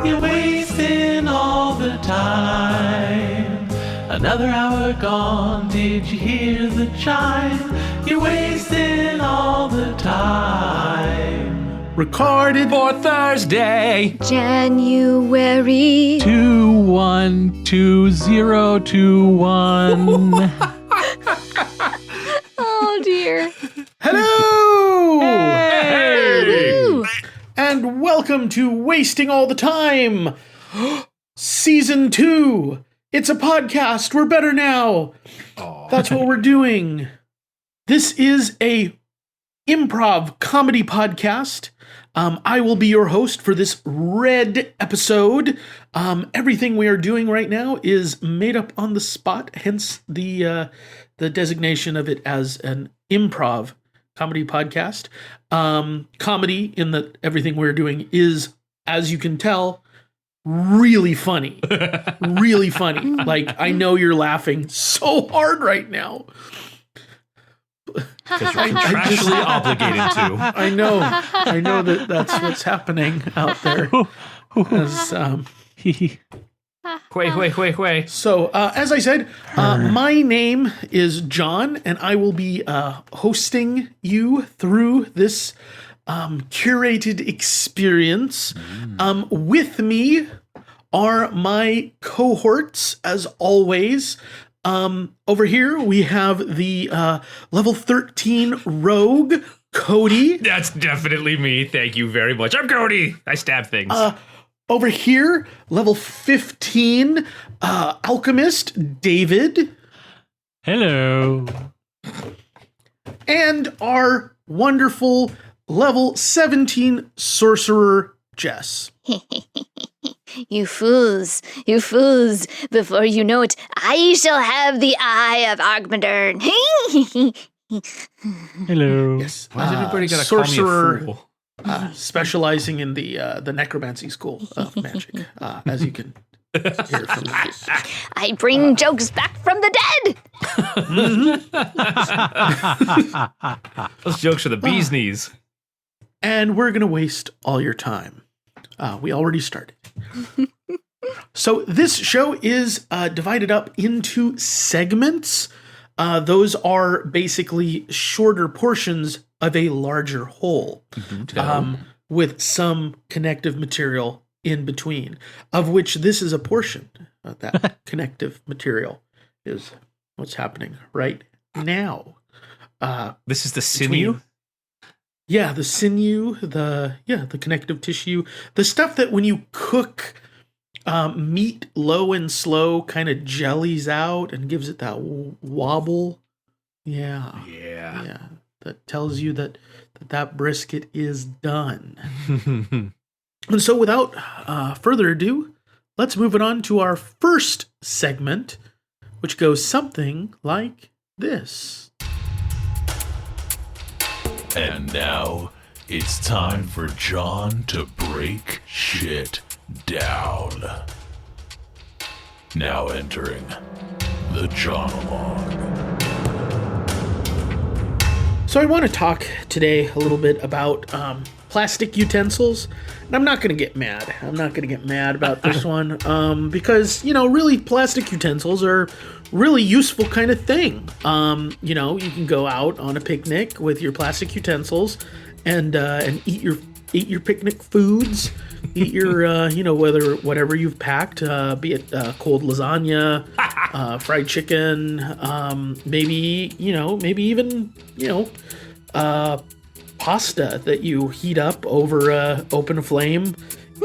You're wasting all the time. Another hour gone, did you hear the chime? You're wasting all the time. Recorded For Thursday, January 212021. Oh dear. Hello! Woo. And welcome to Wasting All the Time, Season 2. It's a podcast. We're better now. That's what we're doing. This is a improv comedy podcast. I will be your host for this red episode. Everything we are doing right now is made up on the spot, hence the designation of it as an improv comedy podcast. Comedy in that everything we're doing is, as you can tell, really funny. Really funny. Like, I know you're laughing so hard right now. Because you're contractually obligated to. I know that's what's happening out there. As, Wait. So, as I said, my name is John, and I will be hosting you through this curated experience. With me are my cohorts, as always. Over here, we have the level 13 rogue, Cody. That's definitely me. Thank you very much. I'm Cody. I stab things. Over here, level 15, alchemist, David. Hello. And our wonderful level 17 sorcerer, Jess. You fools, before you know it, I shall have the eye of Argmadern. Hello. Yes. Why does everybody gotta sorcerer, call me a fool? specializing in the necromancy school of magic, as you can hear from me. I bring jokes back from the dead. Those jokes are the bee's knees. And we're going to waste all your time. We already started. So this show is divided up into segments. Those are basically shorter portions of a larger whole, with some connective material in between, of which this is a portion. That connective material is what's happening right now. This is the sinew? Yeah, the sinew, the connective tissue, the stuff that when you cook meat low and slow kind of jellies out and gives it that wobble. Yeah. That tells you that brisket is done. And so without further ado, let's move it on to our first segment, which goes something like this. And now, it's time for John to break shit down. Now entering the Jonologue. So I want to talk today a little bit about plastic utensils. And I'm not going to get mad. I'm not going to get mad about this one because, really plastic utensils are really useful kind of thing. You can go out on a picnic with your plastic utensils and eat your picnic foods. Eat your, whatever you've packed, be it cold lasagna, fried chicken, maybe even, pasta that you heat up over open flame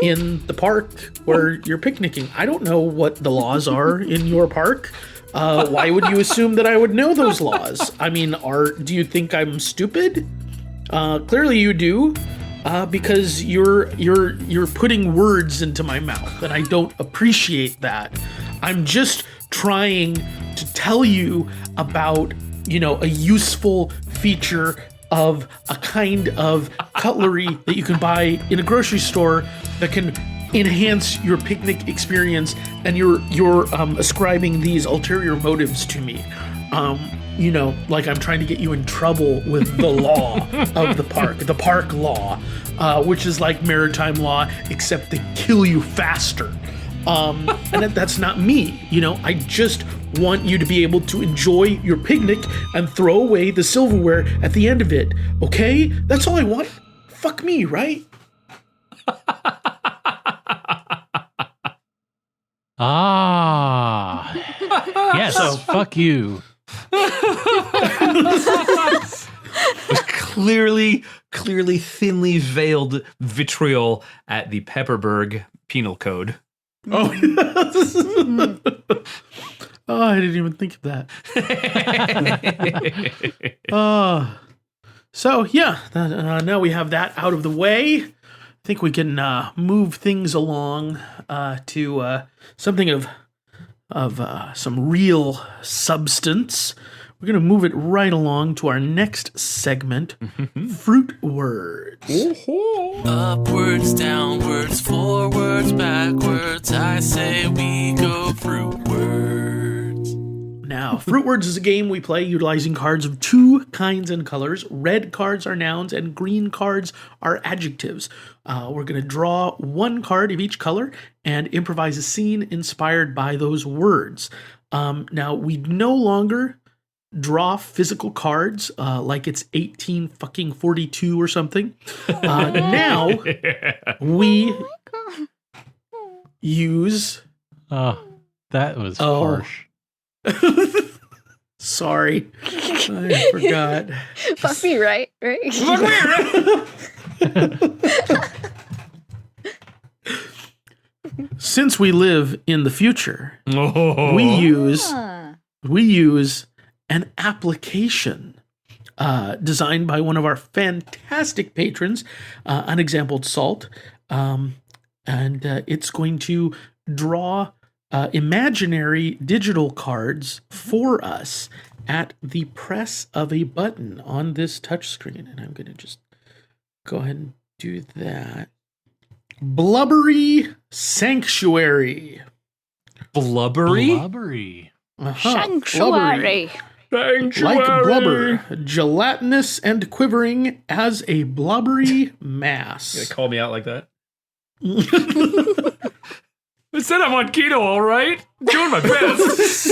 in the park where you're picnicking. I don't know what the laws are in your park. Why would you assume that I would know those laws? I mean, do you think I'm stupid? Clearly you do. Because you're putting words into my mouth, and I don't appreciate that. I'm just trying to tell you about, a useful feature of a kind of cutlery that you can buy in a grocery store that can enhance your picnic experience, and you're ascribing these ulterior motives to me. like I'm trying to get you in trouble with the law of the park law, which is like maritime law, except they kill you faster. And that's not me, I just want you to be able to enjoy your picnic and throw away the silverware at the end of it, okay? That's all I want. Fuck me, right? Ah. Yes, fuck you. Was clearly thinly veiled vitriol at the Pepperberg Penal Code. Oh, I didn't even think of that. So yeah, now we have that out of the way. I think we can move things along to something of some real substance. We're going to move it right along to our next segment, Fruitwards. Upwards, downwards, forwards, backwards, I say we go Fruitwards. Now, Fruitwards is a game we play utilizing cards of two kinds and colors. Red cards are nouns and green cards are adjectives. We're going to draw one card of each color and improvise a scene inspired by those words. Now, we no longer draw physical cards like it's 1842 or something. Now we use. That was harsh. Sorry, I forgot. Fuck me, right? Fuck me, right? Since we live in the future, we use an application designed by one of our fantastic patrons, Unexampled Salt, and it's going to draw imaginary digital cards for us at the press of a button on this touchscreen. And I'm going to just go ahead and do that. Blubbery Sanctuary. Blubbery? Blubbery. Sanctuary. Like blubber, gelatinous and quivering as a blubbery mass. You gonna call me out like that? I said I'm on keto, all right? I'm doing my best.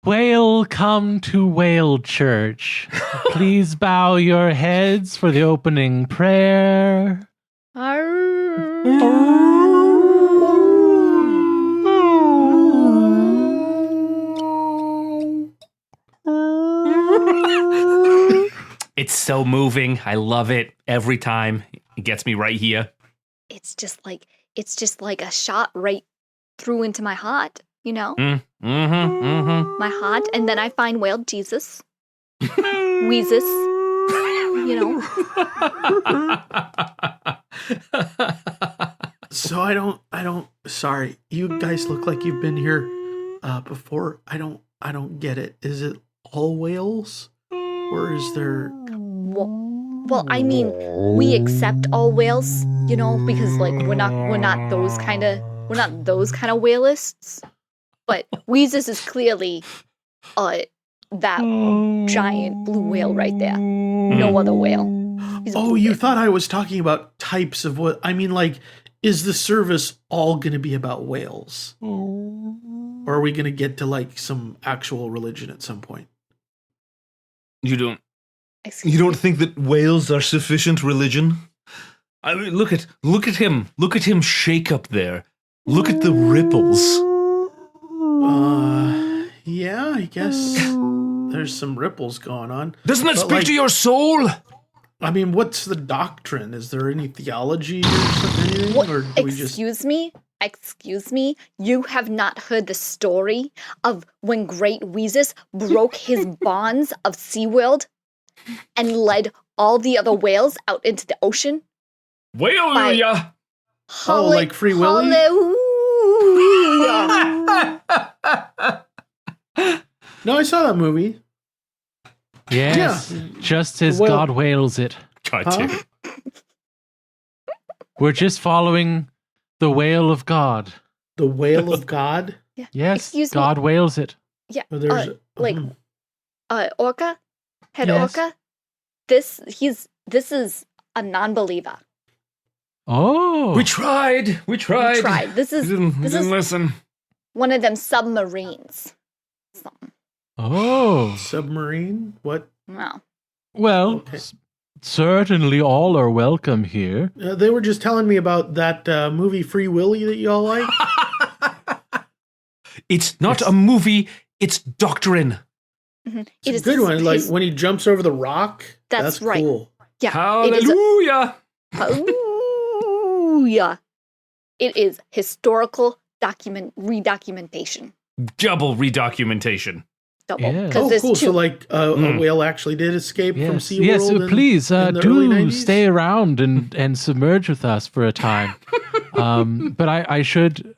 Welcome to Whale Church. Please bow your heads for the opening prayer. It's so moving. I love it every time. It gets me right here. It's just like a shot right through into my heart, my heart, and then I find whale Jesus, Weezus, So I don't, sorry. You guys look like you've been here before. I don't get it. Is it all whales? Or is there... Well, I mean, we accept all whales, because we're not those kind of whalists. But Weezus is clearly that giant blue whale right there. No other whale. You thought I was talking about types of what... I mean, is the service all going to be about whales? Or are we going to get to some actual religion at some point? You don't think that whales are sufficient religion? I mean, look at him. Look at him shake up there. Look at the ripples. Yeah, I guess there's some ripples going on. Doesn't that speak to your soul? I mean, what's the doctrine? Is there any theology or something? Or do we just... Excuse me, you have not heard the story of when Great Weezus broke his bonds of SeaWorld and led all the other whales out into the ocean? Whale-ya! Like Free Willy? Hallelujah! No, I saw that movie. Yes, just as God whales it. God, We're just following the whale of God. The whale of God? Yeah. Yes, Excuse God me. whales it. Yeah. Or there's Orca? Head Yes. Orca? This is a non-believer. Oh. We tried. We tried. This is listen. one of them submarines. Something. Oh. submarine? What? No. Well, Okay. certainly all are welcome here. They were just telling me about that movie Free Willy that y'all like. It's not a movie, it's doctrine. Mm-hmm. It's a good one. Like when he jumps over the rock. That's right. Cool. Yeah. Hallelujah. Hallelujah. It is historical redocumentation. Double redocumentation. Double. Yeah. Because Oh, there's cool. two. So like a whale actually did escape from Yes, SeaWorld. yes. Please in the early do 90s? stay around and submerge with us for a time. But I should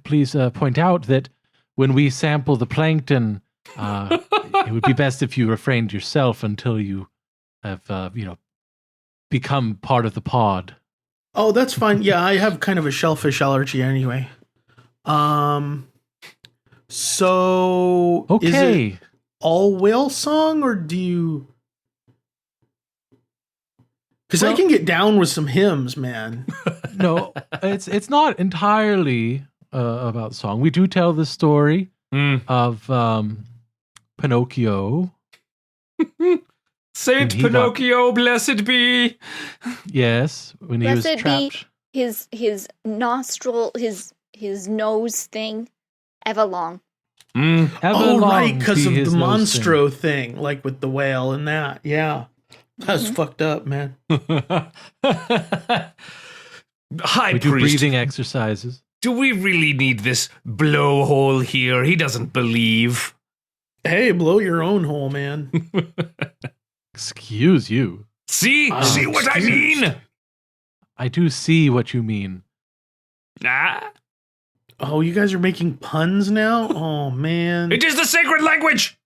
please point out that when we sample the plankton, it would be best if you refrained yourself until you have become part of the pod. Oh, that's fine. Yeah, I have kind of a shellfish allergy anyway. So is Okay. it all whale song or do you? Because I can get down with some hymns, man. No, it's not entirely about song. We do tell the story of Pinocchio. Saint When he Pinocchio, blessed be. Yes, when he was Blessed be trapped. his nostril, his nose thing, everlong. Mm. Oh, right, Everlong because be of his the nose thing. Monstro thing, like with the whale and that. Yeah, that's fucked up, man. High We do priest, breathing exercises. do we really need this blowhole here? He doesn't believe. Hey, blow your own hole, man. Excuse you. See what I excused. mean? I do see what you mean. Ah, Oh, you guys are making puns now? Oh, man. it is the sacred language.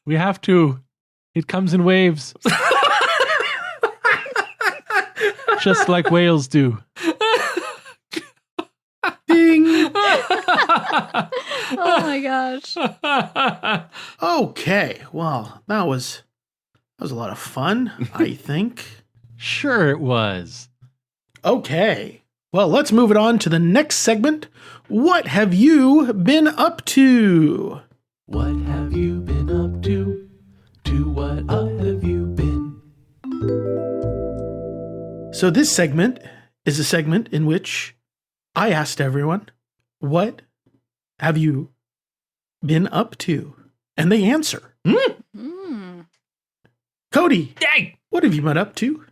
We have to. It comes in waves. Just like whales do. Ding. Oh my gosh. Okay, well, that was a lot of fun, I think. Sure it was. Okay, well, let's move it on to the next segment. What have you been up to? What have you been up to? To what up have you been? So this segment is a segment in which I asked everyone, what have you been up to? And they answer. Mm. Cody, Yay! what have you been up to?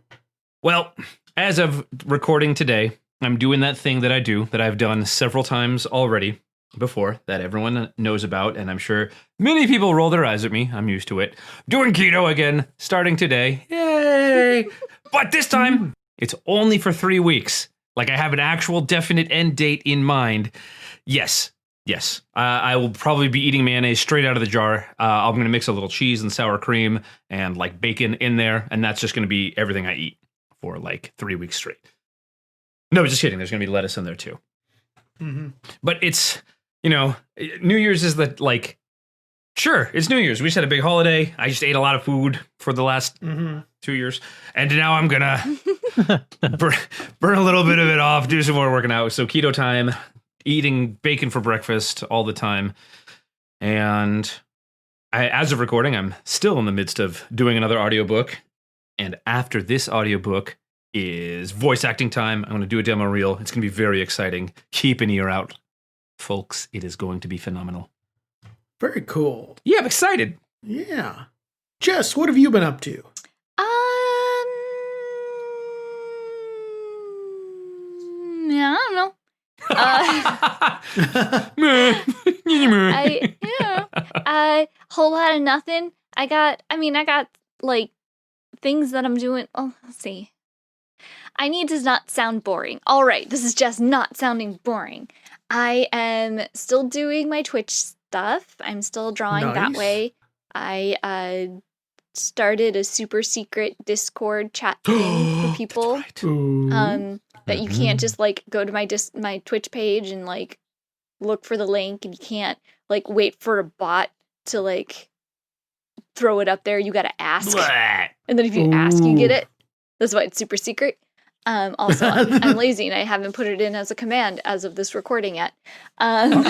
Well, as of recording today, I'm doing that thing that I do that I've done several times already before that everyone knows about, and I'm sure many people roll their eyes at me. I'm used to it. Doing keto again, starting today. Yay! But this time, it's only for 3 weeks. Like I have an actual definite end date in mind. Yes. I will probably be eating mayonnaise straight out of the jar. I'm going to mix a little cheese and sour cream and like bacon in there, and that's just going to be everything I eat for like 3 weeks straight. No, just kidding. There's going to be lettuce in there too. Mm-hmm. But it's, New Year's is the like, sure, it's New Year's. We just had a big holiday. I just ate a lot of food for the last 2 years. And now I'm going to burn a little bit of it off, do some more working out. So keto time, eating bacon for breakfast all the time. And as of recording, I'm still in the midst of doing another audiobook. And after this audiobook is voice acting time. I'm going to do a demo reel. It's going to be very exciting. Keep an ear out, folks. It is going to be phenomenal. Very cool. Yeah, I'm excited. Yeah. Jess, what have you been up to? Yeah, I don't know. A whole lot of nothing. I got like things that I'm doing. Oh, let's see. I need to not sound boring. All right, this is just not sounding boring. I am still doing my Twitch stuff. I'm still drawing that Nice. way. I started a super secret Discord chat thing for people. Ooh. That you can't just like go to my Twitch page and like look for the link, and you can't like wait for a bot to like throw it up there. You got to ask. Blah. And then if you ask, you get it. That's why it's super secret. Also, I'm lazy and I haven't put it in as a command as of this recording yet. There we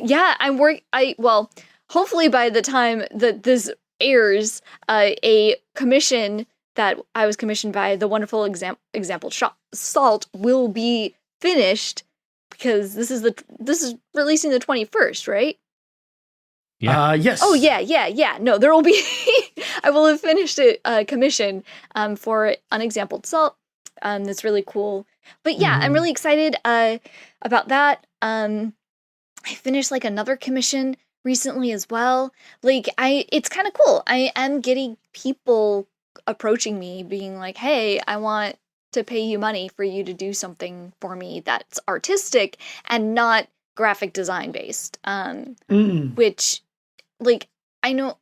go. Well, hopefully by the time that this airs, a commission that I was commissioned by the wonderful example Salt will be finished, because this is releasing the 21st, right? Yeah. Yes. Oh yeah. No, there will be. I will have finished a commission for Unexampled Salt. That's really cool. But yeah, I'm really excited about that. I finished like another commission recently as well. Like it's kind of cool. I am getting people approaching me, being like, "Hey, I want to pay you money for you to do something for me that's artistic and not graphic design based." Which, like, I know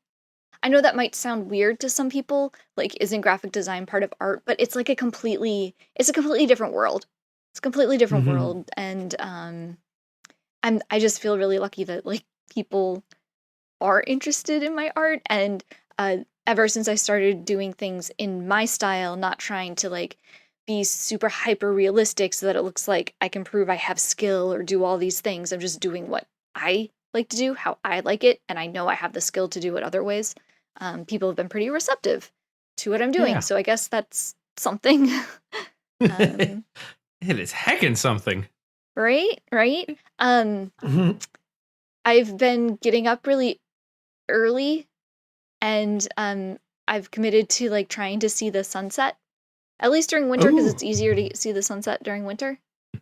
that might sound weird to some people. Like, isn't graphic design part of art? But it's like it's a completely different world. It's a completely different world, and I just feel really lucky that like people are interested in my art, and ever since I started doing things in my style, not trying to like be super hyper realistic so that it looks like I can prove I have skill or do all these things. I'm just doing what I like to do, how I like it, and I know I have the skill to do it other ways. People have been pretty receptive to what I'm doing, so I guess that's something. It is heckin' something. Right? I've been getting up really early, and I've committed to like trying to see the sunset, at least during winter, because it's easier to see the sunset during winter,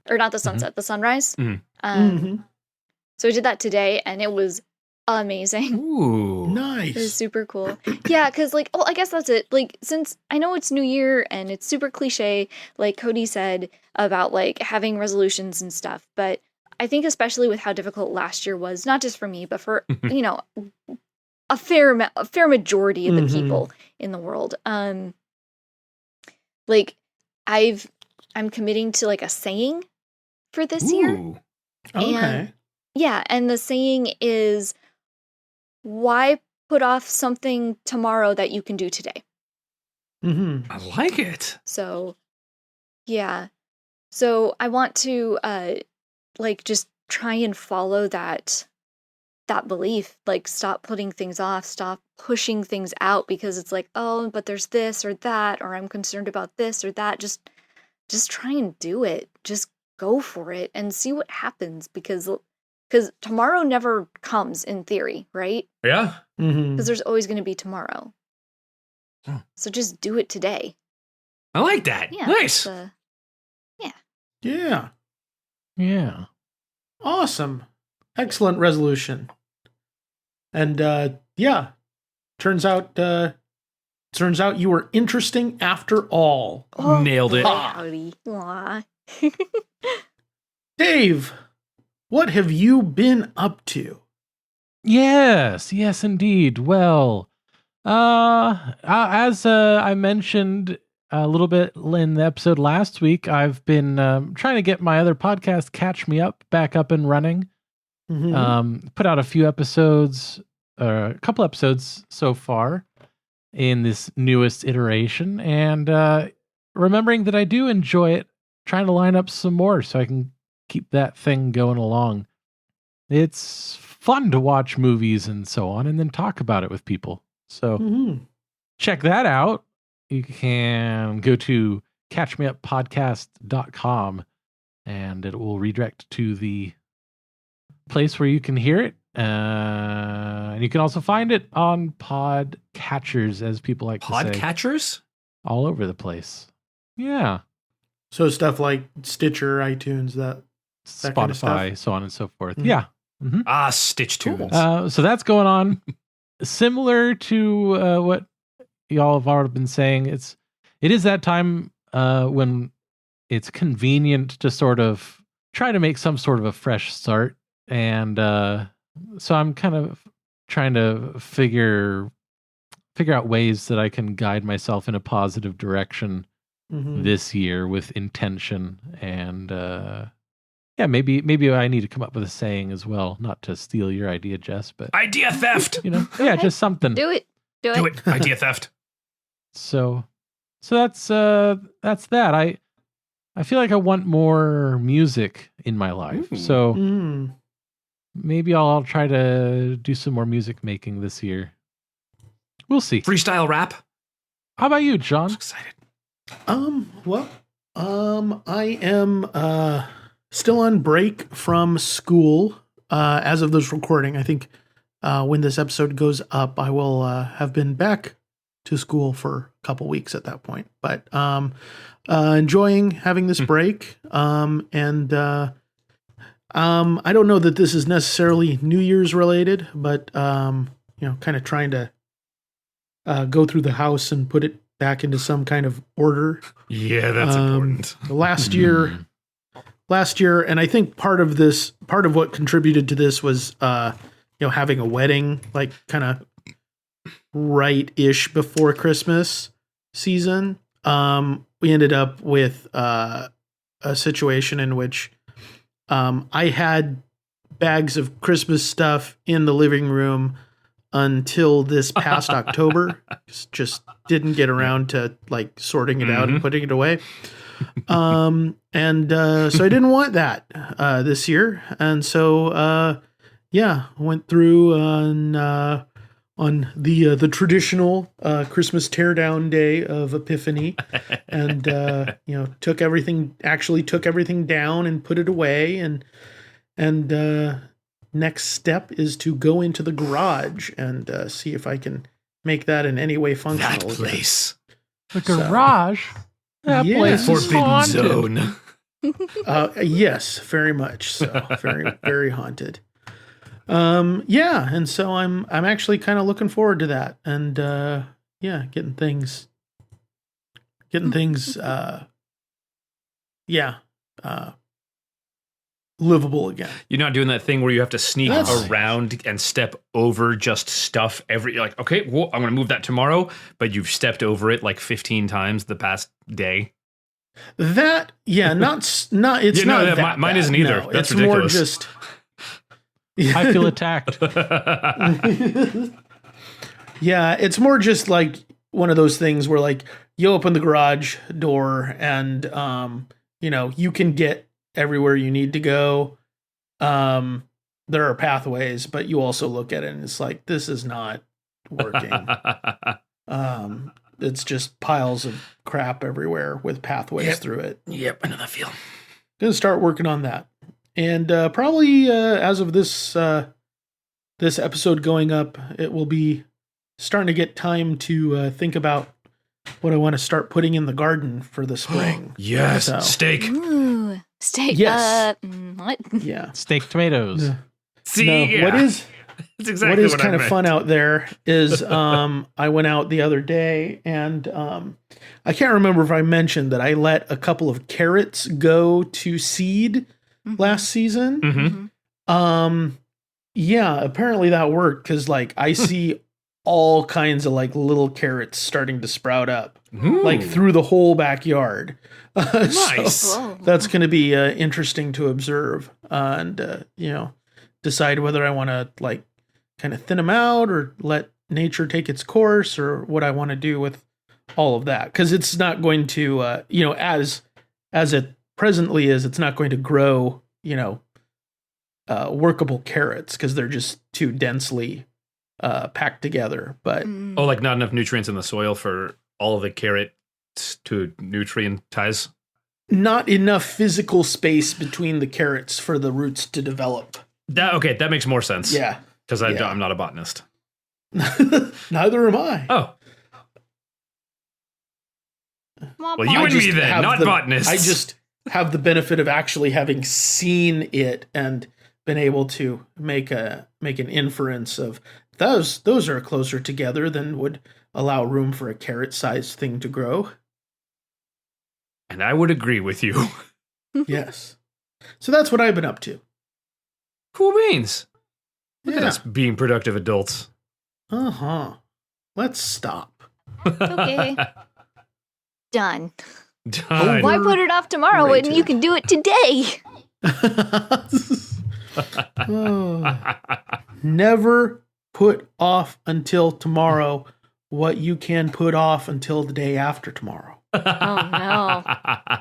or not the sunset, the sunrise. So I did that today, and it was amazing. Ooh, nice. It was super cool. Yeah, because like, I guess that's it. Like, since I know it's New Year and it's super cliche, like Cody said about like having resolutions and stuff, but I think especially with how difficult last year was, not just for me, but for a fair majority of the people in the world. Like I'm committing to like a saying for this year. Okay. Yeah, and the saying is, why put off something tomorrow that you can do today? I like it. So, yeah. So I want to like just try and follow that belief. Like, stop putting things off, stop pushing things out because it's like, oh, but there's this or that, or I'm concerned about this or that. Just try and do it. Just go for it and see what happens, because tomorrow never comes in theory, right? Yeah. Because there's always going to be tomorrow. So just do it today. I like that. Yeah. Nice. Yeah. Awesome. Excellent resolution. And turns out you were interesting after all. Nailed it. Howdy. Aw. Dave, what have you been up to? Yes, indeed. Well, as I mentioned a little bit in the episode last week, I've been trying to get my other podcast, Catch Me Up, back up and running. Put out a few episodes, a couple episodes so far in this newest iteration, and remembering that I do enjoy it, trying to line up some more so I can keep that thing going along. It's fun to watch movies and so on, and then talk about it with people. So check that out. You can go to catchmeuppodcast.com, and it will redirect to the place where you can hear it. And you can also find it on podcatchers, as people like to say. Podcatchers? All over the place. Yeah. So stuff like Stitcher, iTunes, that Spotify, kind of stuff? so on and so forth. Yeah. Stitch Tunes. So that's going on. Similar to what y'all have already been saying, it is that time when it's convenient to sort of try to make some sort of a fresh start. And so I'm kind of trying to figure out ways that I can guide myself in a positive direction this year with intention and Yeah, maybe I need to come up with a saying as well, not to steal your idea, Jess, but Idea theft. yeah, Okay. just something. Do it. Do it. Idea theft. So that's that. I feel like I want more music in my life. Ooh. So Mm. maybe I'll try to do some more music making this year. We'll see. Freestyle rap. How about you, I'm John? excited. Well, I am still on break from school as of this recording. I think when this episode goes up, I will have been back to school for a couple weeks at that point. But enjoying having this break. And I don't know that this is necessarily New Year's related, but kind of trying to go through the house and put it back into some kind of order. Yeah, that's important. Last year, and I think part of what contributed to this was, having a wedding, like kind of right-ish before Christmas season. We ended up with a situation in which I had bags of Christmas stuff in the living room until this past October. Just didn't get around to like sorting it out and putting it away. So I didn't want that this year. And so went through on the traditional Christmas teardown day of Epiphany, and took everything down and put it away, and next step is to go into the garage and see if I can make that in any way functional. That place. The garage? That Yeah. place is Forbidden haunted. zone. Yes, very much so. Very, very haunted. And so I'm actually kind of looking forward to that, and getting things livable again. You're not doing that thing where you have to sneak That's- around and step over just stuff you're like, okay, well, I'm going to move that tomorrow, but you've stepped over it like 15 times the past day. That it's not that mine bad. isn't either. No, That's it's more ridiculous. just I feel attacked. yeah, it's more just like one of those things where like you open the garage door and you can get everywhere you need to go. There are pathways, but you also look at it and it's like, this is not working. It's just piles of crap everywhere with pathways through it. Yep, I know that feel. Gonna start working on that. And probably as of this episode going up, it will be starting to get time to think about what I want to start putting in the garden for the spring. Yes, So- steak. Ooh, steak. Yes. What? Yeah. Steak tomatoes. No. See, No, yeah. What is That's exactly what is what kind I of meant. fun out there is I went out the other day and I can't remember if I mentioned that I let a couple of carrots go to seed last season. Mhm. Apparently that worked because like I see all kinds of like little carrots starting to sprout up Ooh, like through the whole backyard. nice. So Whoa. that's going to be interesting to observe and decide whether I want to like kind of thin them out or let nature take its course or what I want to do with all of that. Because it's not going to, as it presently is, it's not going to grow, workable carrots because they're just too densely packed together. But Oh, like not enough nutrients in the soil for all of the carrots to nutrientize. not enough physical space between the carrots for the roots to develop. That makes more sense. Yeah. Because Yeah. I'm not a botanist. Neither am I. Oh, well, you I and me just then, have not botanists. I just have the benefit of actually having seen it and been able to make an inference of those are closer together than would allow room for a carrot-sized thing to grow. And I would agree with you. Yes. So that's what I've been up to. Cool beans. Look at Yeah. us being productive adults. Uh-huh. Let's stop. Okay. Done. Done. Why put it off tomorrow when you can do it today? Oh. Never put off until tomorrow what you can put off until the day after tomorrow. Oh no.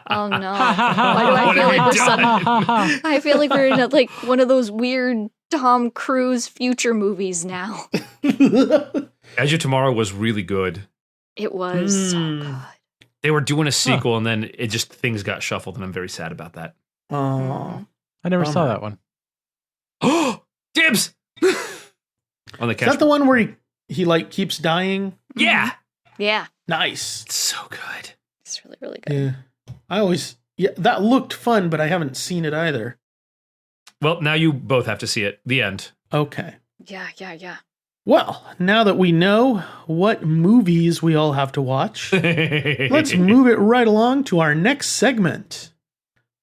Oh no. Why do I feel like we're I feel like we're in like one of those weird Tom Cruise future movies now. As Your Tomorrow was really good. It was so good. They were doing a sequel and then it just things got shuffled and I'm very sad about that. Oh. I never saw Bummer. that one. Oh, dibs! On the Is that the one where he like keeps dying? Yeah. Yeah. Nice. It's so good. It's really, really good. Yeah. That looked fun, but I haven't seen it either. Well, now you both have to see it. The end. Okay. Yeah. Well, now that we know what movies we all have to watch, let's move it right along to our next segment.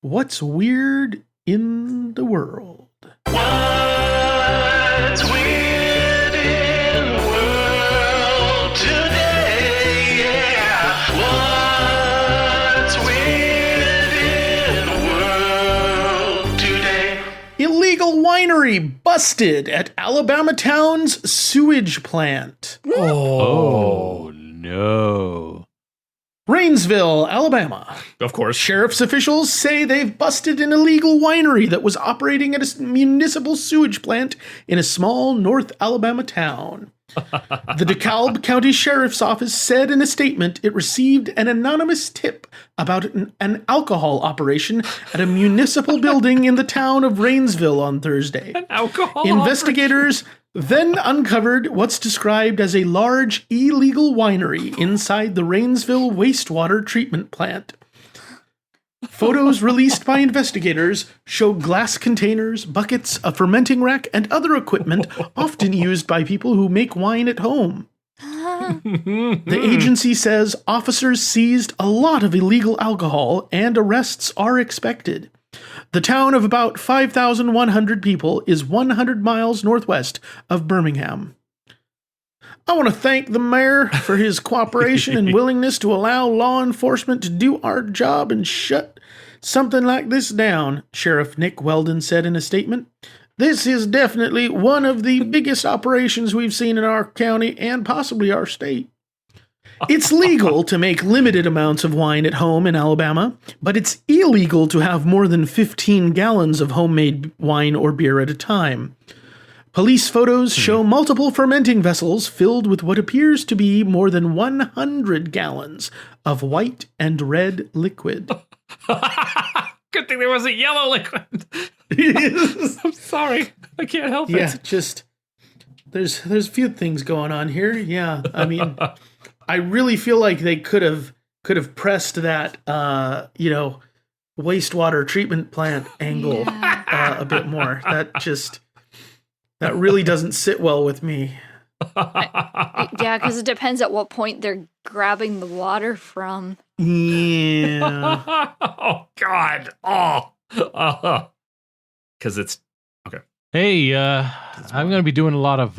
What's weird in the world? What's weird in the world today? Yeah. What's weird in the world today? Illegal winery busted at Alabama town's sewage plant. Oh, no. Rainsville, Alabama. Of course. Sheriff's officials say they've busted an illegal winery that was operating at a municipal sewage plant in a small North Alabama town. The DeKalb County Sheriff's Office said in a statement it received an anonymous tip about an alcohol operation at a municipal building in the town of Rainsville on Thursday. Alcohol. Investigators then uncovered what's described as a large illegal winery inside the Rainsville wastewater treatment plant. Photos released by investigators show glass containers, buckets, a fermenting rack, and other equipment often used by people who make wine at home. The agency says officers seized a lot of illegal alcohol and arrests are expected. The town of about 5,100 people is 100 miles northwest of Birmingham. I want to thank the mayor for his cooperation and willingness to allow law enforcement to do our job and shut something like this down, Sheriff Nick Weldon said in a statement. This is definitely one of the biggest operations we've seen in our county and possibly our state. It's legal to make limited amounts of wine at home in Alabama, but it's illegal to have more than 15 gallons of homemade wine or beer at a time. Police photos show multiple fermenting vessels filled with what appears to be more than 100 gallons of white and red liquid. Good thing there wasn't yellow liquid. I'm sorry. I can't help Yeah, it. just there's a few things going on here. Yeah, I mean, I really feel like they could have pressed that wastewater treatment plant angle a bit more. That really doesn't sit well with me. Yeah, because it depends at what point they're grabbing the water from. Yeah. Oh God. Oh. Because it's okay. Hey, I'm going to be doing a lot of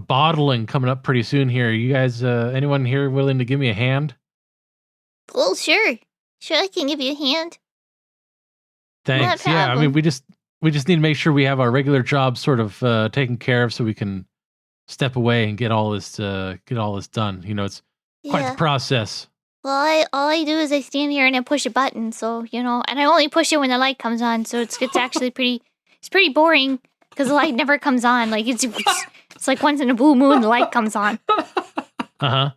bottling coming up pretty soon here. You guys, anyone here willing to give me a hand? Oh, sure. Sure, I can give you a hand. Thanks. Yeah, I mean, we just need to make sure we have our regular jobs sort of taken care of, so we can step away and get all this done. You know, it's quite the process. Well, all I do is I stand here and I push a button, so, and I only push it when the light comes on, so it's actually pretty boring, because the light never comes on. Like, it's like once in a blue moon, the light comes on. Uh-huh.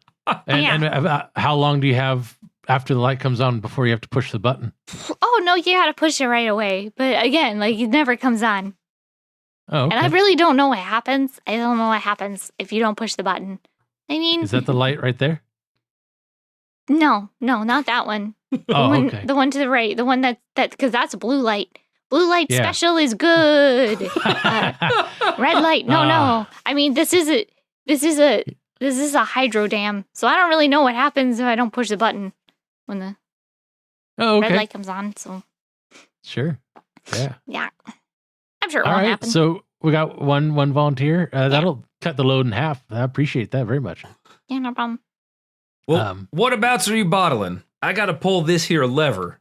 And how long do you have after the light comes on before you have to push the button? Oh, no, you gotta push it right away. But again, like, it never comes on. Oh, okay. And I really don't know what happens. I don't know what happens if you don't push the button. I mean... Is that the light right there? No, not that one. Okay. The one to the right. The one that because that's a blue light. Blue light special is good. Red light, no. I mean, this is a hydro dam, so I don't really know what happens if I don't push the button when the red light comes on. So sure, yeah, I'm sure it all won't right. happen. So we got one volunteer. That'll cut the load in half. I appreciate that very much. Yeah, no problem. Well, what abouts are you bottling? I got to pull this here lever.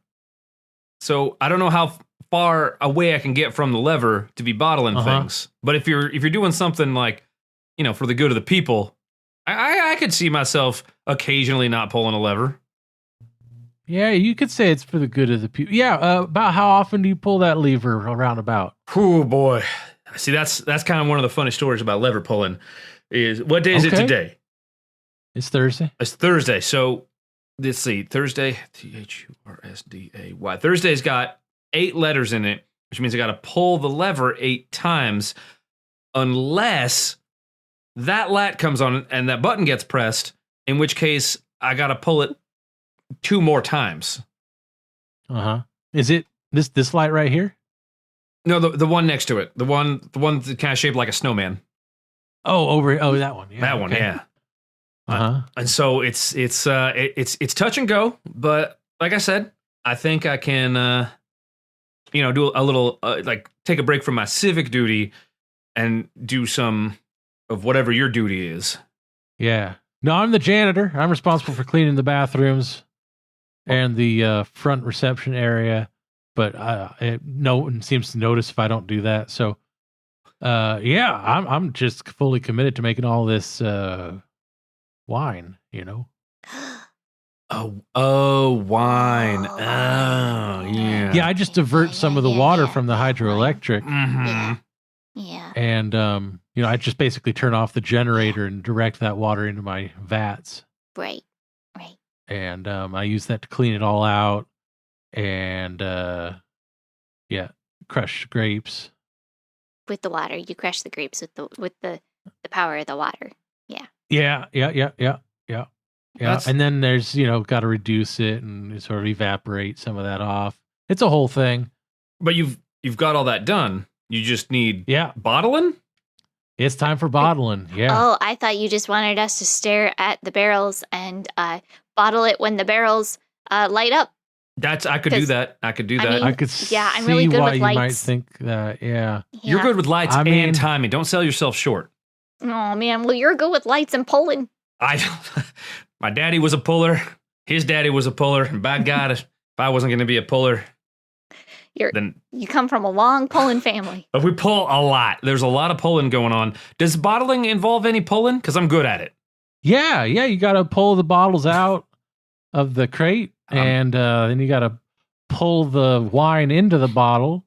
So I don't know how far away I can get from the lever to be bottling things. But if you're doing something like, for the good of the people, I could see myself occasionally not pulling a lever. Yeah, you could say it's for the good of the people. Yeah, about how often do you pull that lever around about? Oh boy. See, that's kind of one of the funny stories about lever pulling. Is what day is it today? It's Thursday. It's Thursday. So let's see. Thursday, Thursday. Thursday's got 8 letters in it, which means I got to pull the lever 8 times, unless that lat comes on and that button gets pressed. In which case, I got to pull it 2 more times. Is it this light right here? No, the one next to it. The one that's kind of shaped like a snowman. Oh, that one. Yeah, that one, yeah. And so it's touch and go, but like I said, I think I can do a little like take a break from my civic duty and do some of whatever your duty is. Yeah. No, I'm the janitor. I'm responsible for cleaning the bathrooms and the front reception area, but no one seems to notice if I don't do that. So, I'm just fully committed to making all this wine. Oh, wine. Oh, yeah. Yeah, I just divert some of the water from the hydroelectric. Mm-hmm. Yeah. And I just basically turn off the generator and direct that water into my vats. Right. And I use that to clean it all out and crush grapes. With the water, you crush the grapes with the power of the water. Yeah. Yeah. And then there's, got to reduce it and sort of evaporate some of that off. It's a whole thing. But you've got all that done. You just need bottling? It's time for bottling. Yeah. Oh, I thought you just wanted us to stare at the barrels and bottle it when the barrels light up. I could do that. I mean, I could I'm really good why with you lights. might think that, yeah. You're good with lights and timing. Don't sell yourself short. Oh, man. Well, you're good with lights and pulling. My daddy was a puller. His daddy was a puller. And by God, if I wasn't going to be a puller, you come from a long pulling family. We pull a lot. There's a lot of pulling going on. Does bottling involve any pulling? Because I'm good at it. Yeah. You got to pull the bottles out of the crate. And then you got to pull the wine into the bottle.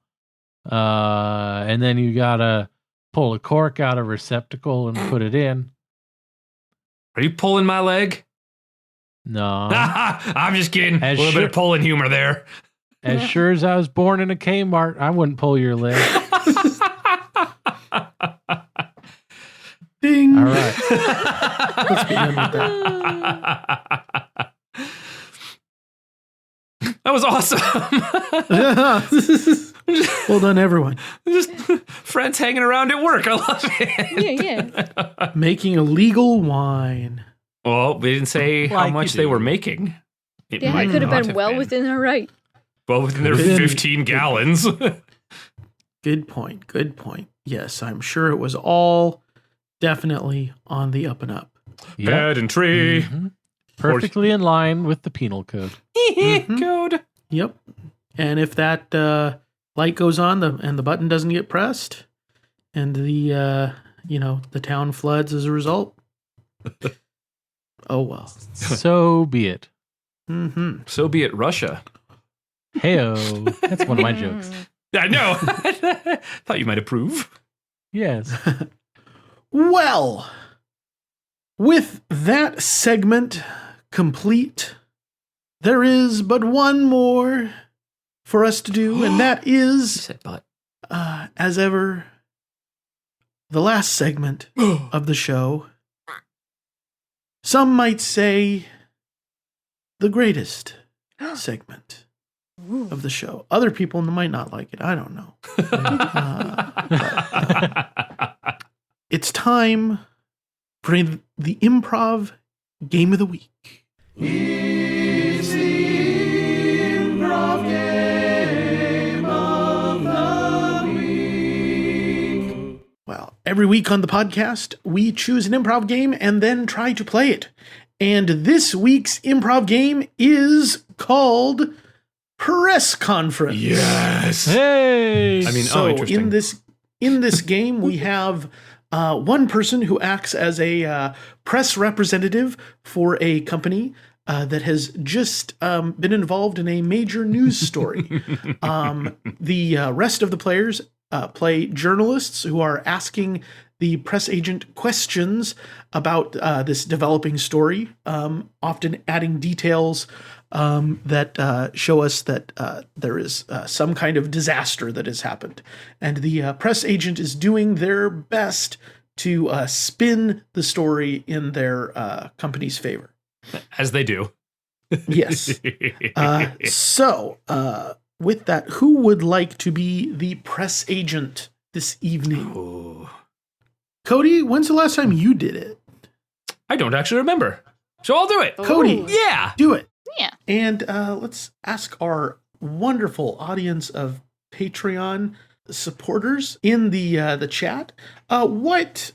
And then you got to pull a cork out of a receptacle and put it in. Are you pulling my leg? No. I'm just kidding. A little bit of pulling humor there. As sure as I was born in a Kmart, I wouldn't pull your leg. Ding. All right. Let's be done with that. That was awesome. Well done, everyone. Just friends hanging around at work. I love it. Yeah. Making illegal wine. Well, we didn't say how much they were making. It Yeah, might it could have not been well within their right. Well within their 15 gallons. Good point. Yes, I'm sure it was all definitely on the up and up. Yep. Bad and tree. Mm-hmm. Perfectly in line with the penal code. Code. Yep. And if that light goes on and the button doesn't get pressed and the town floods as a result, oh well. So be it. Mm-hmm. So be it, Russia. Heyo. That's one of my jokes. I know. Thought you might approve. Yes. Well, with that segment complete, there is but one more for us to do, and that is, as ever, the last segment of the show. Some might say the greatest segment of the show. Other people might not like it. I don't know. It's time for the Improv Game of the Week. It's the Improv Game of the Week. Well, every week on the podcast, we choose an improv game and then try to play it. And this week's improv game is called press conference. Yes. Hey. I mean, So interesting. in this game, we have one person who acts as a press representative for a company that has just been involved in a major news story. The rest of the players play journalists who are asking the press agent questions about this developing story, often adding details that show us that there is some kind of disaster that has happened. And the press agent is doing their best to spin the story in their company's favor. As they do. Yes. So, with that, who would like to be the press agent this evening? Ooh. Cody, when's the last time you did it? I don't actually remember. So I'll do it. Cody, Yeah. do it. Yeah. And let's ask our wonderful audience of Patreon supporters in the chat, what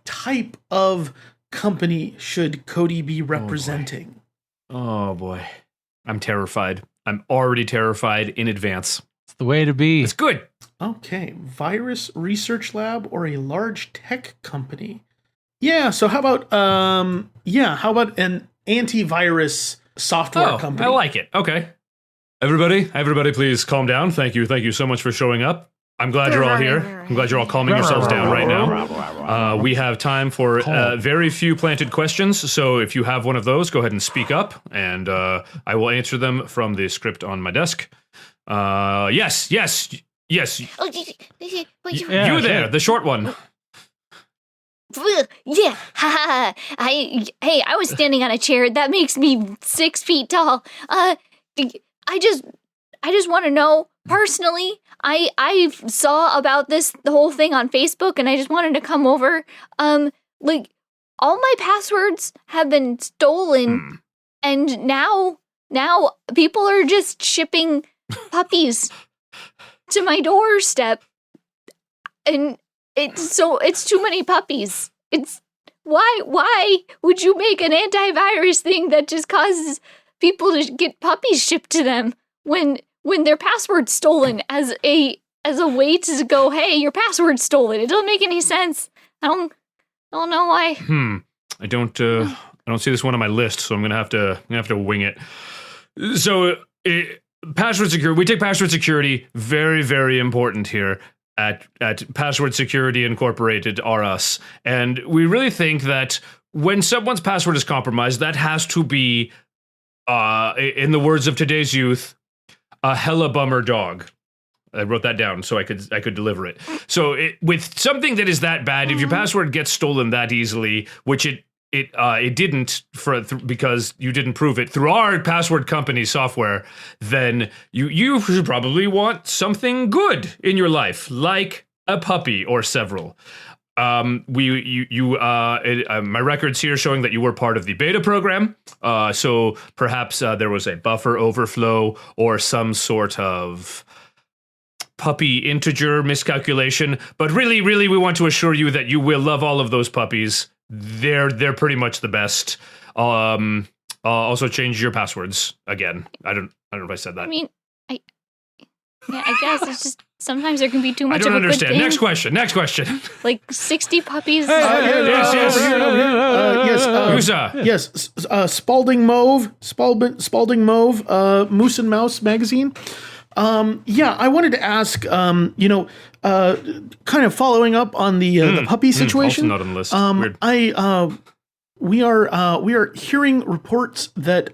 type of company should Cody be representing? Oh boy. I'm terrified. I'm already terrified in advance. It's the way to be. It's good. Okay, virus research lab or a large tech company? Yeah, so how about an antivirus software company? I like it. Okay. Everybody, please calm down. Thank you so much for showing up. I'm glad you're all here. I'm glad you're all calming yourselves down right now. We have time for very few planted questions, so if you have one of those, go ahead and speak up, and I will answer them from the script on my desk. Yes. Oh, Yeah, You there, the short one. yeah. I was standing on a chair. That makes me 6 feet tall. I just want to know personally. I saw about the whole thing on Facebook, and I just wanted to come over. Like, all my passwords have been stolen, and now people are just shipping puppies to my doorstep, and it's too many puppies. It's why would you make an antivirus thing that just causes people to get puppies shipped to them when their password's stolen as a way to go, hey, your password's stolen? It doesn't make any sense. I don't know why. I don't see this one on my list, so I'm gonna have to wing it. So password security. We take password security very, very important here at Password Security Incorporated, are us, and we really think that when someone's password is compromised, that has to be, in the words of today's youth, a hella bummer dog. I wrote that down so I could deliver it. So with something that is that bad, if your password gets stolen that easily, which it didn't because you didn't prove it through our password company software, then you should probably want something good in your life, like a puppy or several. My records here showing that you were part of the beta program. So perhaps there was a buffer overflow or some sort of puppy integer miscalculation. But really, really, we want to assure you that you will love all of those puppies. They're pretty much the best. Also change your passwords again. I don't know if I said that. I mean, I guess it's just sometimes there can be too much. I don't of a understand. Good thing. Next question. Like 60 puppies. Yes. Yes, Spalding Mauve, Moose and Mouse magazine. I wanted to ask, kind of following up on the puppy situation. Also not on the list. Weird. We are hearing reports that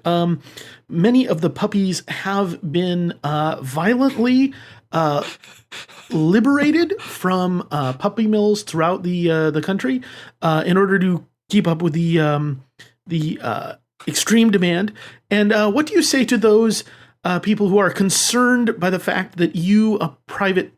many of the puppies have been violently liberated from puppy mills throughout the country in order to keep up with the extreme demand. And what do you say to those people who are concerned by the fact that you, a private,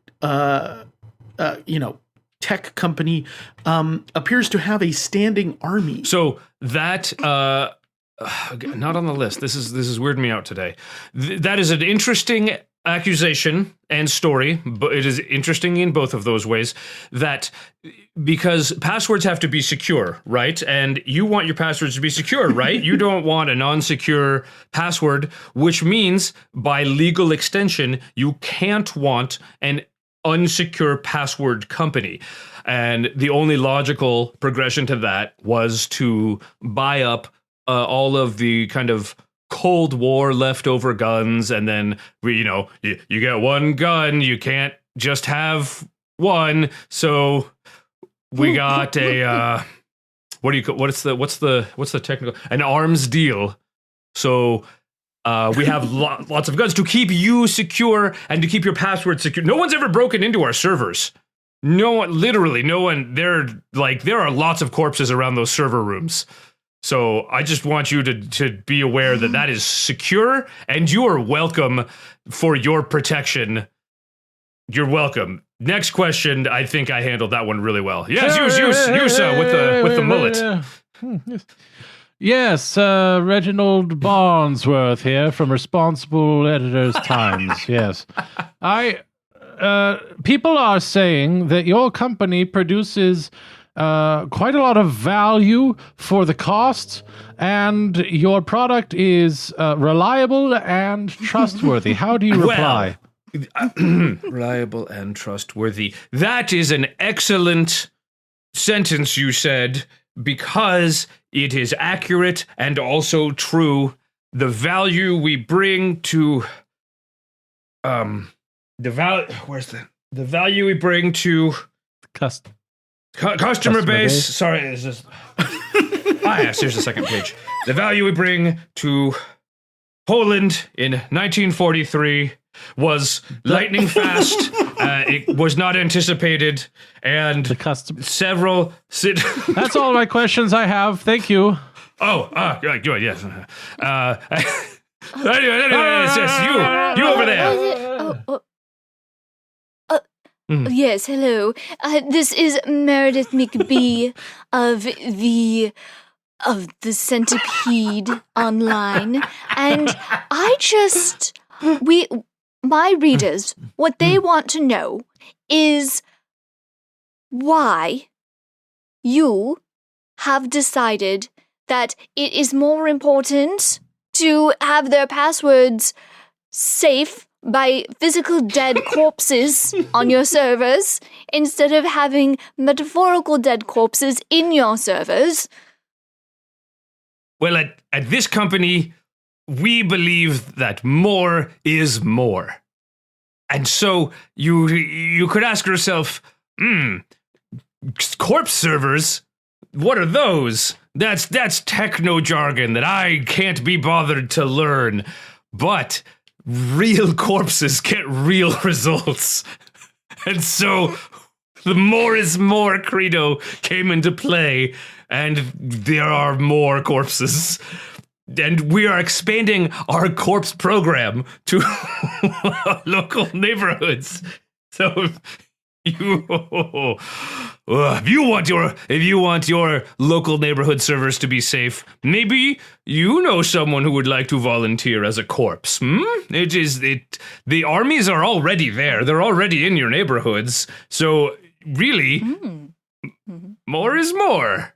tech company, appears to have a standing army? So that not on the list. This is weirding me out today. That is an interesting accusation and story, but it is interesting in both of those ways. That because passwords have to be secure, right? And you want your passwords to be secure, right? You don't want a non-secure password, which means by legal extension, you can't want an unsecure password company. And the only logical progression to that was to buy up all of the kind of Cold War leftover guns, and then you get one gun, you can't just have one, so we got a what's the technical, an arms deal. So we have lots of guns to keep you secure and to keep your password secure. No one's ever broken into our servers. No one. There are lots of corpses around those server rooms. So I just want you to be aware that is secure, and you are welcome for your protection. You're welcome. Next question. I think I handled that one really well. Yes, you sir, with the mullet. Yes, Reginald Barnsworth here from Responsible Editors Times. Yes, people are saying that your company produces quite a lot of value for the cost, and your product is reliable and trustworthy. How do you reply? Reliable and trustworthy. That is an excellent sentence you said, because it is accurate and also true. The value we bring to the value we bring to customer base. Sorry, is this? Yes, here's the second page. The value we bring to Poland in 1943 was lightning fast. It was not anticipated, and several. That's all my questions I have. Thank you. Good. Yes. Yes, you over there. Yes, hello. This is Meredith McBee of the Centipede Online, and my readers, what they want to know is why you have decided that it is more important to have their passwords safe by physical dead corpses on your servers instead of having metaphorical dead corpses in your servers. Well, at this company, we believe that more is more. And so you could ask yourself, corpse servers, what are those? That's techno jargon that I can't be bothered to learn. But real corpses get real results. And so the more is more credo came into play, and there are more corpses. And we are expanding our corpse program to local neighborhoods. So if you want your local neighborhood servers to be safe, maybe you know someone who would like to volunteer as a corpse. The armies are already there. They're already in your neighborhoods. So really, more is more.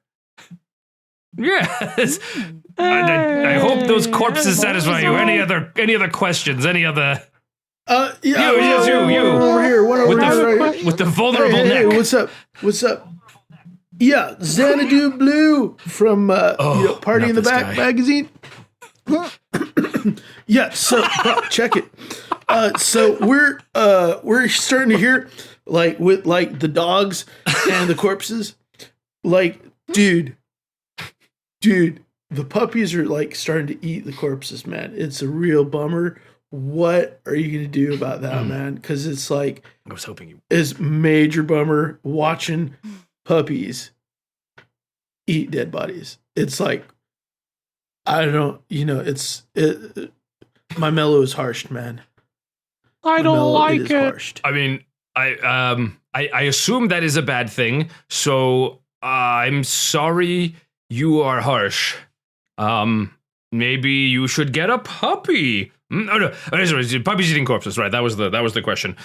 Yes. I hope those corpses satisfy you. Any other questions? Any other? You. Over here. One over here. Right. With the vulnerable neck. Hey, what's up? Yeah, Xanadu Blue from Party in the Back guy. magazine. Yeah, so check it. So we're starting to hear with the dogs and the corpses. Dude, the puppies are starting to eat the corpses, man. It's a real bummer. What are you going to do about that, man? Because it's I was hoping you. It's major bummer watching puppies eat dead bodies. It's I don't know, my mellow is harshed, man. I don't like it. Harshed. I mean, I assume that is a bad thing, so I'm sorry you are harsh. Maybe you should get a puppy. Oh no, sorry, puppies eating corpses, right? That was the question.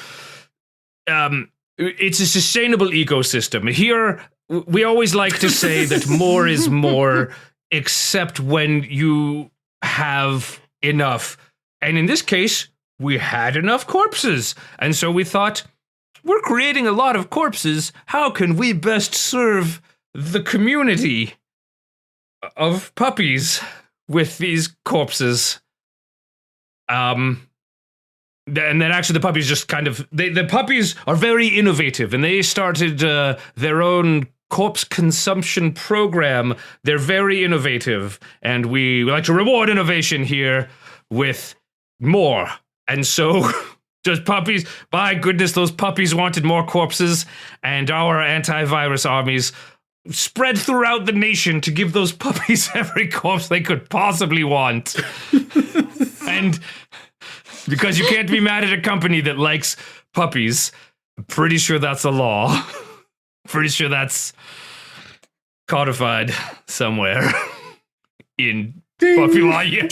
it's a sustainable ecosystem. Here, we always like to say that more is more, except when you have enough. And in this case, we had enough corpses. And so we thought, we're creating a lot of corpses. How can we best serve the community of puppies with these corpses? And then actually the puppies just kind of, the puppies are very innovative, and they started their own corpse consumption program. They're very innovative, and we like to reward innovation here with more. And so just puppies, my goodness, those puppies wanted more corpses, and our antivirus armies spread throughout the nation to give those puppies every corpse they could possibly want. And because you can't be mad at a company that likes puppies, I'm pretty sure that's a law. Pretty sure that's codified somewhere in puppy law. Yeah.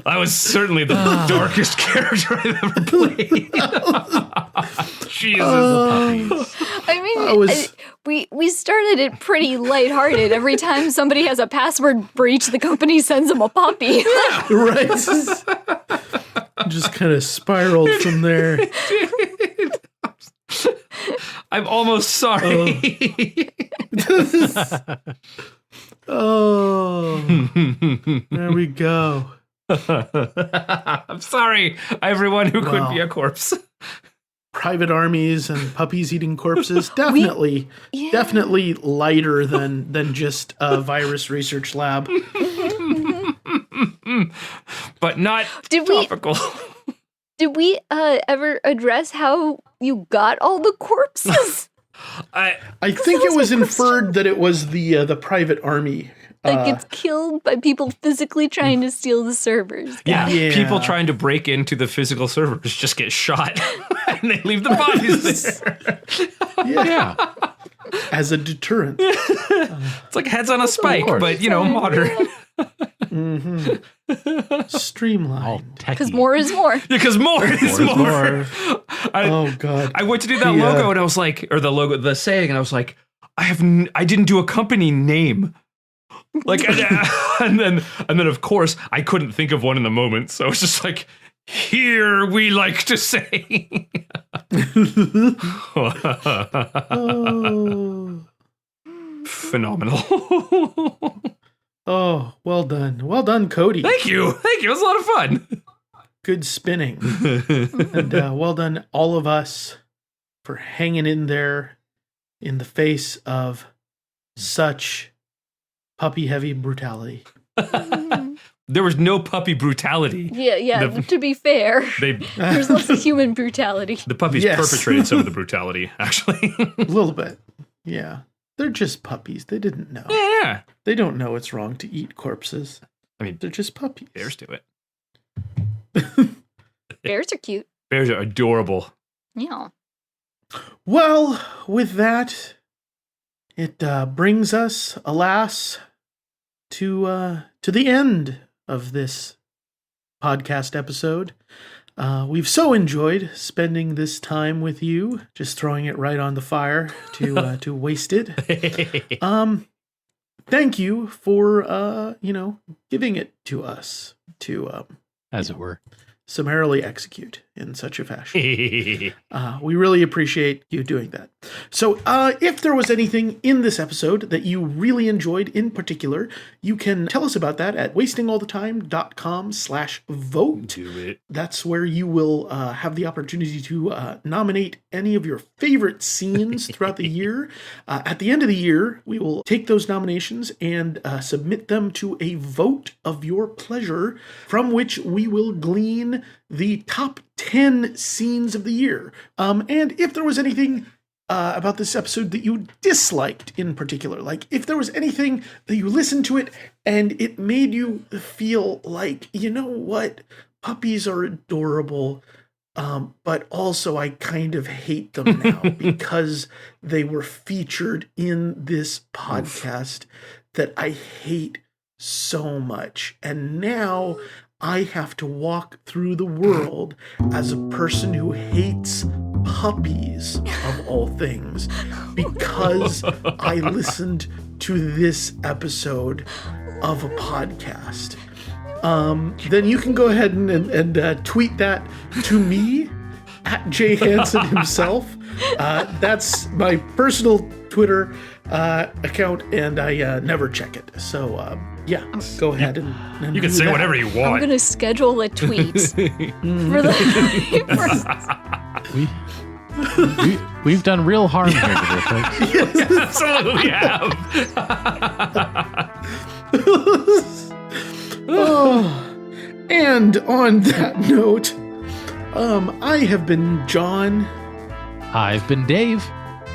I was certainly the darkest character I've ever played. Jesus. I mean, we started it pretty lighthearted. Every time somebody has a password breach, the company sends them a puppy. Right. Just kind of spiraled from there. I'm almost sorry. Oh, there we go. I'm sorry, everyone who could be a corpse. Private armies and puppies eating corpses, definitely lighter than just a virus research lab. But not topical. Did we ever address how you got all the corpses? I think it was inferred that it was the private army. Like it's killed by people physically trying to steal the servers. Yeah, people trying to break into the physical servers just get shot and they leave the bodies there. Yeah. As a deterrent. It's like heads on a spike, but modern. Mm-hmm. Streamlined. Because more is more. Because more is more. Oh God! I went to do that logo, and I was like, or the saying, and I was like, I didn't do a company name. Like, and then of course I couldn't think of one in the moment, so it's just like, here we like to say. Phenomenal. Oh, well done, Cody. Thank you. It was a lot of fun. Good spinning. And well done, all of us, for hanging in there in the face of such puppy-heavy brutality. There was no puppy brutality. Yeah. To be fair, there's lots of human brutality. The puppies perpetrated some of the brutality, actually. A little bit. Yeah. They're just puppies. They didn't know. Yeah. They don't know it's wrong to eat corpses. I mean, they're just puppies. Bears do it. Bears are cute. Bears are adorable. Yeah. Well, with that, it brings us, alas, to the end of this podcast episode. We've so enjoyed spending this time with you, just throwing it right on the fire to waste it. Thank you for giving it to us to as it were, summarily execute in such a fashion. We really appreciate you doing that. So if there was anything in this episode that you really enjoyed in particular, you can tell us about that at wastingallthetime.com/vote. Do it. That's where you will have the opportunity to nominate any of your favorite scenes throughout the year. At the end of the year, we will take those nominations and submit them to a vote of your pleasure, from which we will glean the top 10 scenes of the year. And if there was anything about this episode that you disliked in particular, like if there was anything that you listened to it and it made you feel like, you know what, puppies are adorable, but also I kind of hate them now because they were featured in this podcast that I hate so much. And now I have to walk through the world as a person who hates puppies, of all things, because I listened to this episode of a podcast. Then you can go ahead and tweet that to me at Jay Hansen himself. That's my personal Twitter account, and I never check it. So yeah, go ahead and You can do say that. whatever you I'm want. gonna schedule a tweet for the. We've done real harm here today, folks. Absolutely have. And on that note, I have been John, I've been Dave.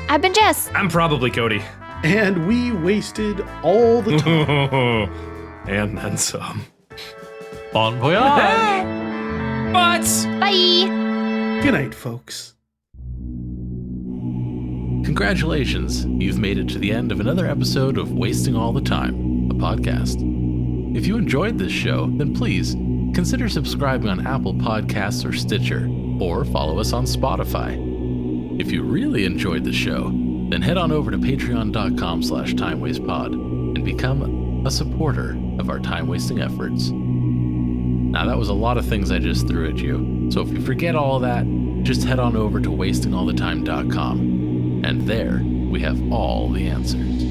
I've been Jess. I'm probably Cody. and we wasted all the time. And then some. Bon voyage. But Bye. Good night, folks. Congratulations, you've made it to the end of another episode of Wasting All the Time, a podcast. If you enjoyed this show, then please consider subscribing on Apple Podcasts or Stitcher, or follow us on Spotify. If you really enjoyed the show, then head on over to patreon.com/timewastepod and become a supporter of our time-wasting efforts. Now that was a lot of things I just threw at you, so if you forget all of that, just head on over to wastingallthetime.com. And there, we have all the answers.